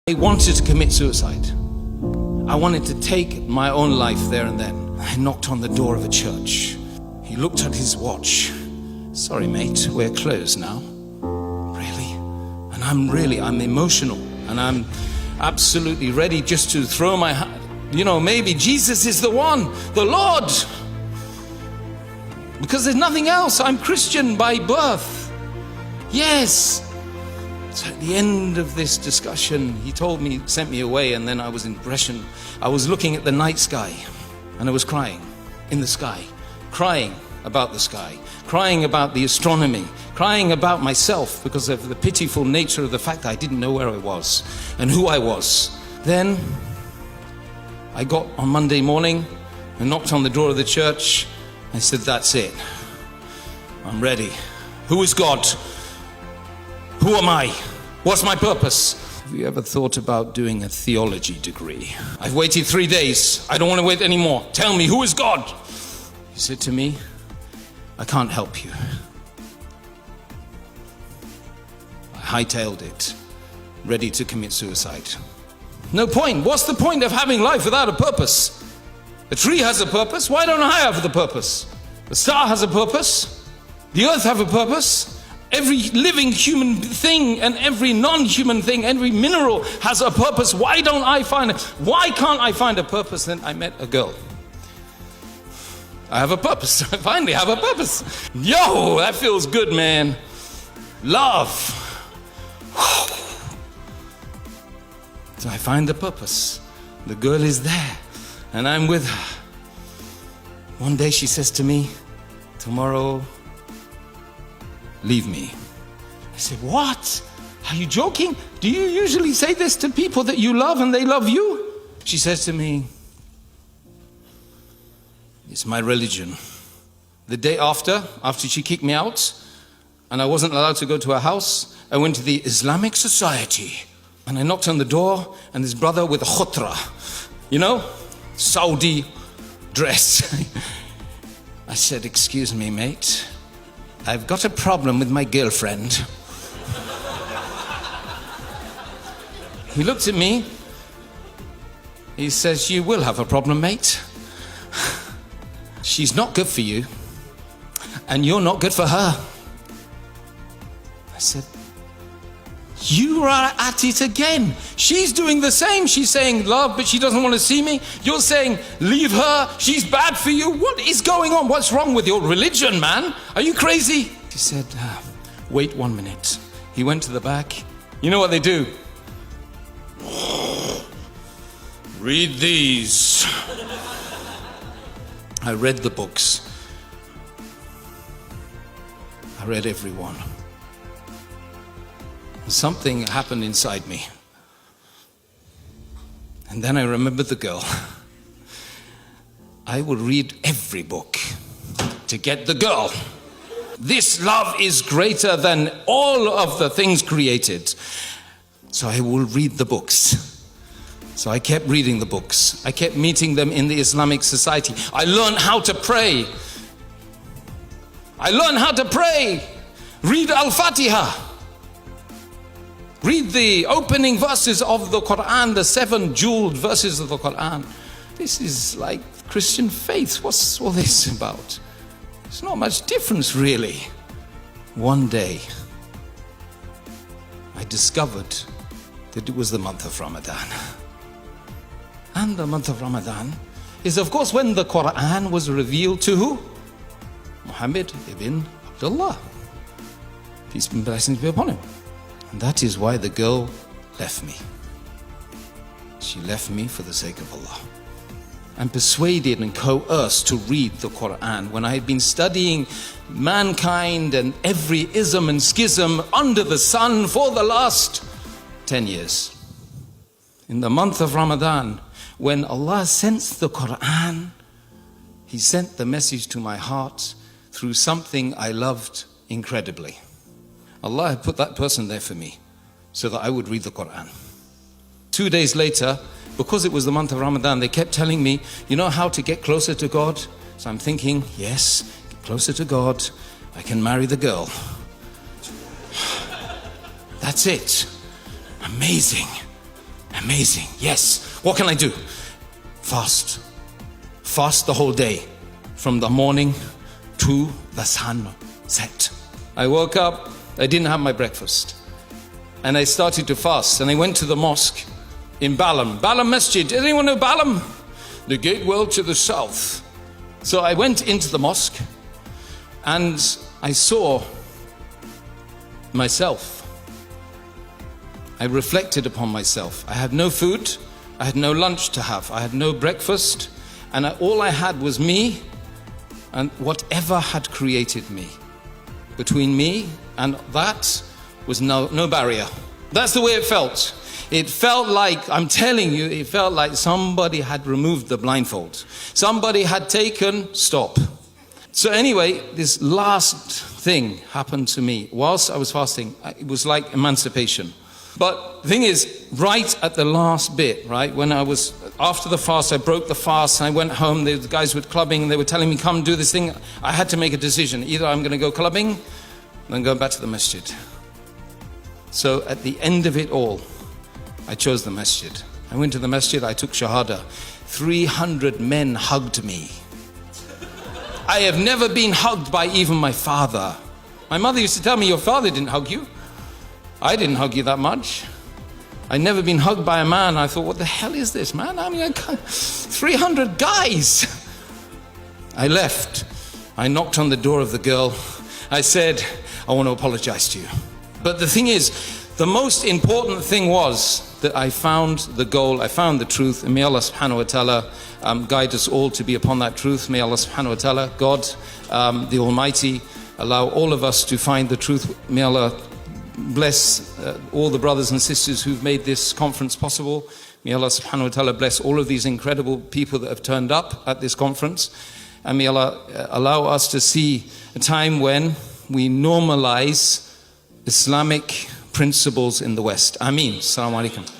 I wanted to commit suicide. I wanted to take my own life there and then. I knocked on the door of a church. He looked at his watch. Sorry, mate, we're closed now. Really? And I'm emotional. And I'm absolutely ready just to throw my hand. You know, maybe Jesus is the one, the Lord. Because there's nothing else. I'm Christian by birth. Yes. So at the end of this discussion, he sent me away, and then I was in depression. I was looking at the night sky, and I was crying in the sky, crying about the sky, crying about the astronomy, crying about myself because of the pitiful nature of the fact that I didn't know where I was and who I was. Then I got on Monday morning and knocked on the door of the church. I said, that's it. I'm ready. Who is God? Who am I? What's my purpose? Have you ever thought about doing a theology degree? I've waited 3 days. I don't want to wait anymore. Tell me, who is God? He said to me, I can't help you. I hightailed it, ready to commit suicide. No point. What's the point of having life without a purpose? The tree has a purpose. Why don't I have the purpose? The star has a purpose. The earth has a purpose. Every living human thing and every non-human thing, every mineral has a purpose. Why don't I find it? Why can't I find a purpose? Then I met a girl. I have a purpose. I finally have a purpose. Yo, that feels good, man. Love. So I find the purpose. The girl is there and I'm with her. One day she says to me, tomorrow, leave me. I said, what? Are you joking? Do you usually say this to people that you love and they love you? She says to me, it's my religion. The day after she kicked me out and I wasn't allowed to go to her house, I went to the Islamic Society and I knocked on the door, and this brother with a khutra, you know, Saudi dress. I said, excuse me, mate. I've got a problem with my girlfriend. He looked at me. He says, you will have a problem, mate. She's not good for you, and you're not good for her. I said, you are at it again. She's doing the same. She's saying love, but she doesn't want to see me. You're saying leave her. She's bad for you. What is going on? What's wrong with your religion, man? Are you crazy? He said, wait 1 minute. He went to the back. You know what they do? Read these. I read the books. I read every one. Something happened inside me. And then I remembered the girl. I would read every book to get the girl. This love is greater than all of the things created. So I will read the books. So I kept reading the books. I kept meeting them in the Islamic Society. I learned how to pray. Read Al-Fatiha. Read the opening verses of the Quran, the 7 jeweled verses of the Quran. This is like Christian faith. What's all this about? There's not much difference, really. One day, I discovered that it was the month of Ramadan. And the month of Ramadan is, of course, when the Quran was revealed to who? Muhammad ibn Abdullah. Peace and blessings be upon him. And that is why the girl left me. She left me for the sake of Allah. I'm persuaded and coerced to read the Quran when I had been studying mankind and every ism and schism under the sun for the last 10 years. In the month of Ramadan, when Allah sent the Quran, He sent the message to my heart through something I loved incredibly. Allah had put that person there for me so that I would read the Quran. 2 days later, because it was the month of Ramadan, they kept telling me, you know how to get closer to God? So I'm thinking, yes, get closer to God, I can marry the girl. That's it. Amazing. amazing. Yes. What can I do? Fast. Fast the whole day. From the morning to the sunset. I woke up. I didn't have my breakfast. And I started to fast. And I went to the mosque in Balam. Balam Masjid. Does anyone know Balam? The gateway to the south. So I went into the mosque. And I saw myself. I reflected upon myself. I had no food. I had no lunch to have. I had no breakfast. And all I had was me and whatever had created me. Between me and that was no barrier. That's the way it felt. It felt like, I'm telling you, it felt like somebody had removed the blindfold. Somebody had taken, stop. So anyway, this last thing happened to me. Whilst I was fasting, it was like emancipation. But the thing is, right at the last bit, right, when I was, after the fast, I broke the fast, and I went home, the guys were clubbing, and they were telling me, come do this thing. I had to make a decision. Either I'm going to go clubbing, and then go back to the masjid. So at the end of it all, I chose the masjid. I went to the masjid, I took shahada. 300 men hugged me. I have never been hugged by even my father. My mother used to tell me, your father didn't hug you. I didn't hug you that much. I'd never been hugged by a man. I thought, what the hell is this, man? I mean, 300 guys. I left. I knocked on the door of the girl. I said, I want to apologize to you. But the thing is, the most important thing was that I found the goal, I found the truth, and may Allah subhanahu wa ta'ala guide us all to be upon that truth. May Allah subhanahu wa ta'ala, God, the Almighty, allow all of us to find the truth. May Allah bless all the brothers and sisters who've made this conference possible. May Allah subhanahu wa ta'ala bless all of these incredible people that have turned up at this conference. And may Allah allow us to see a time when we normalize Islamic principles in the West. Ameen. Assalamu alaikum.